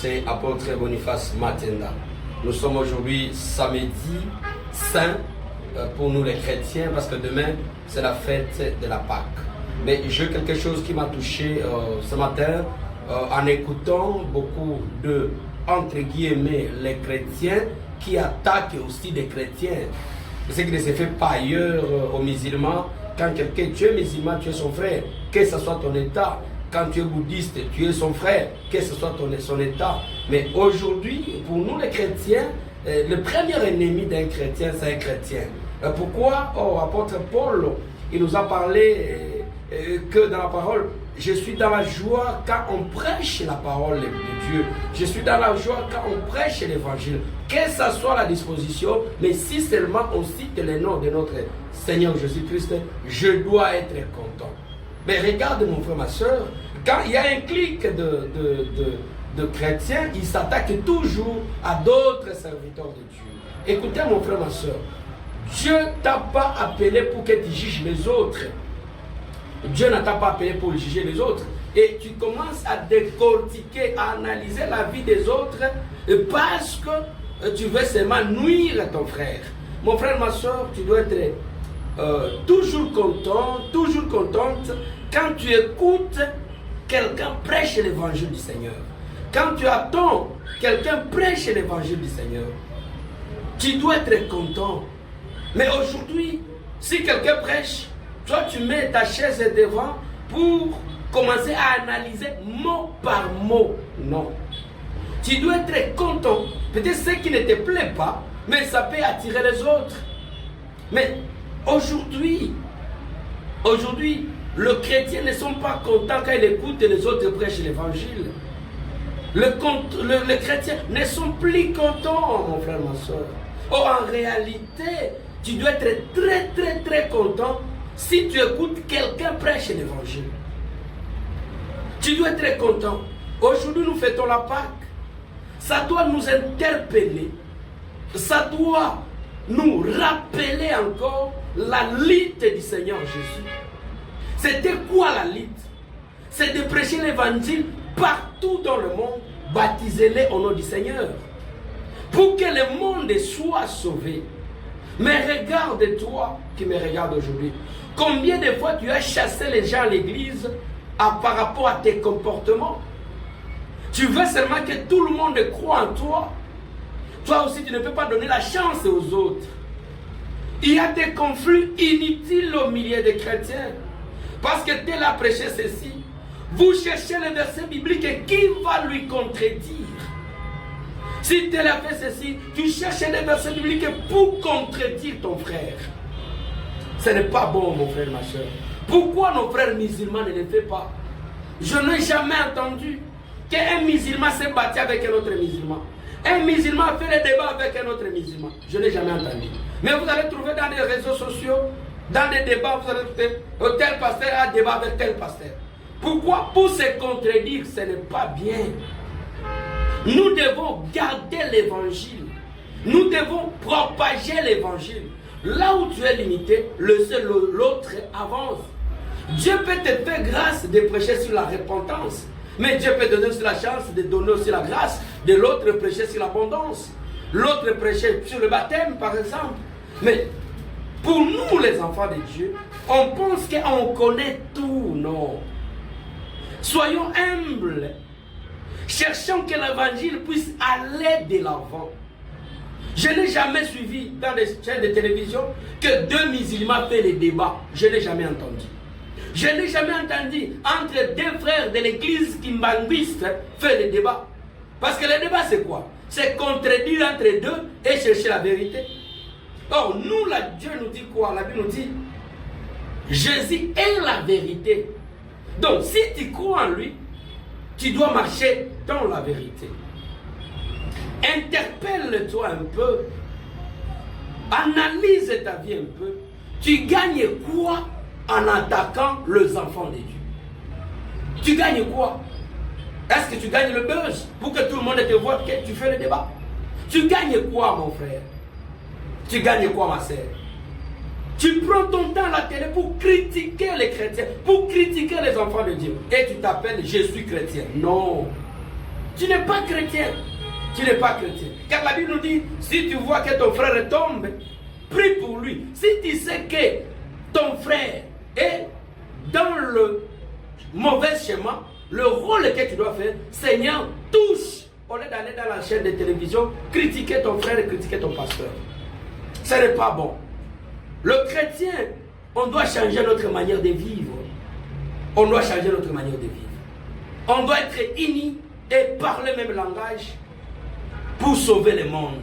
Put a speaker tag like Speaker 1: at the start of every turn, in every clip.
Speaker 1: c'est apôtre Boniface Matenda. Nous sommes aujourd'hui samedi saint pour nous les chrétiens parce que demain c'est la fête de la Pâque. Mais j'ai quelque chose qui m'a touché ce matin en écoutant beaucoup de, entre guillemets, les chrétiens qui attaquent aussi des chrétiens. Ce qui ne se fait pas ailleurs aux musulmans. Quand quelqu'un, tu es musulman, tu es son frère, que ce soit ton état. Quand tu es bouddhiste, tu es son frère, que ce soit son état. Mais aujourd'hui, pour nous les chrétiens, le premier ennemi d'un chrétien, c'est un chrétien. Pourquoi apôtre Paul, il nous a parlé que dans la parole, je suis dans la joie quand on prêche la parole de Dieu. Je suis dans la joie quand on prêche l'évangile. Que ça soit la disposition, mais si seulement on cite le nom de notre Seigneur Jésus-Christ, je dois être content. Mais regarde mon frère, ma soeur, quand il y a un clic de chrétiens, ils s'attaquent toujours à d'autres serviteurs de Dieu. Écoutez mon frère, ma soeur, Dieu ne t'a pas appelé pour que tu juges les autres. Dieu ne t'a pas appelé pour juger les autres. Et tu commences à décortiquer, à analyser la vie des autres parce que tu veux seulement nuire à ton frère. Mon frère, ma soeur, tu dois être toujours content, toujours contente quand tu écoutes quelqu'un prêcher l'évangile du Seigneur. Quand tu attends quelqu'un prêcher l'évangile du Seigneur, tu dois être content. Mais aujourd'hui, si quelqu'un prêche, toi tu mets ta chaise devant pour commencer à analyser mot par mot. Non. Tu dois être content. Peut-être ce qui ne te plaît pas, mais ça peut attirer les autres. Mais aujourd'hui, les chrétiens ne sont pas contents quand ils écoutent les autres prêcher l'évangile. Les chrétiens ne sont plus contents, mon frère, ma soeur. En réalité, tu dois être très, très, très content si tu écoutes quelqu'un prêcher l'évangile. Tu dois être content. Aujourd'hui, nous fêtons la Pâque. Ça doit nous interpeller. Ça doit nous rappeler encore la lutte du Seigneur Jésus. C'était quoi la lutte? C'est de prêcher l'évangile partout dans le monde, baptisez-les au nom du Seigneur, pour que le monde soit sauvé. Mais regarde-toi qui me regarde aujourd'hui. Combien de fois tu as chassé les gens à l'église par rapport à tes comportements? Tu veux seulement que tout le monde croie en toi. Toi aussi, tu ne peux pas donner la chance aux autres. Il y a des conflits inutiles au milieu des chrétiens. Parce que tel a prêché ceci. Vous cherchez le verset biblique et qui va lui contredire? Si tel a fait ceci, tu cherches le verset biblique pour contredire ton frère. Ce n'est pas bon, mon frère, ma soeur. Pourquoi nos frères musulmans ne le font pas? Je n'ai jamais entendu qu'un musulman s'est battu avec un autre musulman. Un musulman a fait le débat avec un autre musulman. Je n'ai jamais entendu. Mais vous allez trouver dans les réseaux sociaux, dans les débats, vous allez trouver tel pasteur a débat avec tel pasteur. Pourquoi? Pour se contredire, ce n'est pas bien. Nous devons garder l'évangile. Nous devons propager l'évangile. Là où tu es limité, l'autre avance. Dieu peut te faire grâce de prêcher sur la repentance. Mais Dieu peut te donner aussi la chance de donner aussi la grâce de l'autre prêcher sur l'abondance. L'autre prêcher sur le baptême, par exemple. Mais pour nous, les enfants de Dieu, on pense qu'on connaît tout. Non. Soyons humbles. Cherchons que l'évangile puisse aller de l'avant. Je n'ai jamais suivi dans les chaînes de télévision que deux musulmans font les débats. Je n'ai jamais entendu. Je n'ai jamais entendu entre deux frères de l'église kimbanguiste faire les débats. Parce que le débat c'est quoi? C'est contredire entre deux et chercher la vérité. Or, nous, Dieu nous dit quoi? La Bible nous dit Jésus est la vérité. Donc, si tu crois en lui, tu dois marcher dans la vérité. Interpelle-toi un peu. Analyse ta vie un peu. Tu gagnes quoi en attaquant les enfants de Dieu? Tu gagnes quoi? Est-ce que tu gagnes le buzz pour que tout le monde te voit que tu fais le débat? Tu gagnes quoi, mon frère? Tu gagnes quoi, ma sœur? Tu prends ton temps à la télé pour critiquer les chrétiens, pour critiquer les enfants de Dieu. Et tu t'appelles « Je suis chrétien ». Non. tu n'es pas chrétien. Tu n'es pas chrétien. Car la Bible nous dit, si tu vois que ton frère tombe, prie pour lui. Si tu sais que ton frère est dans le mauvais schéma, le rôle que tu dois faire, Seigneur, touche. Au lieu d'aller dans la chaîne de télévision, critiquer ton frère et critiquer ton pasteur. Ce n'est pas bon. Le chrétien, on doit changer notre manière de vivre. On doit changer notre manière de vivre. On doit être unis et parler le même langage pour sauver le monde.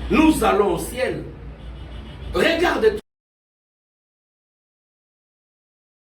Speaker 1: Nous allons au ciel. Regarde-toi.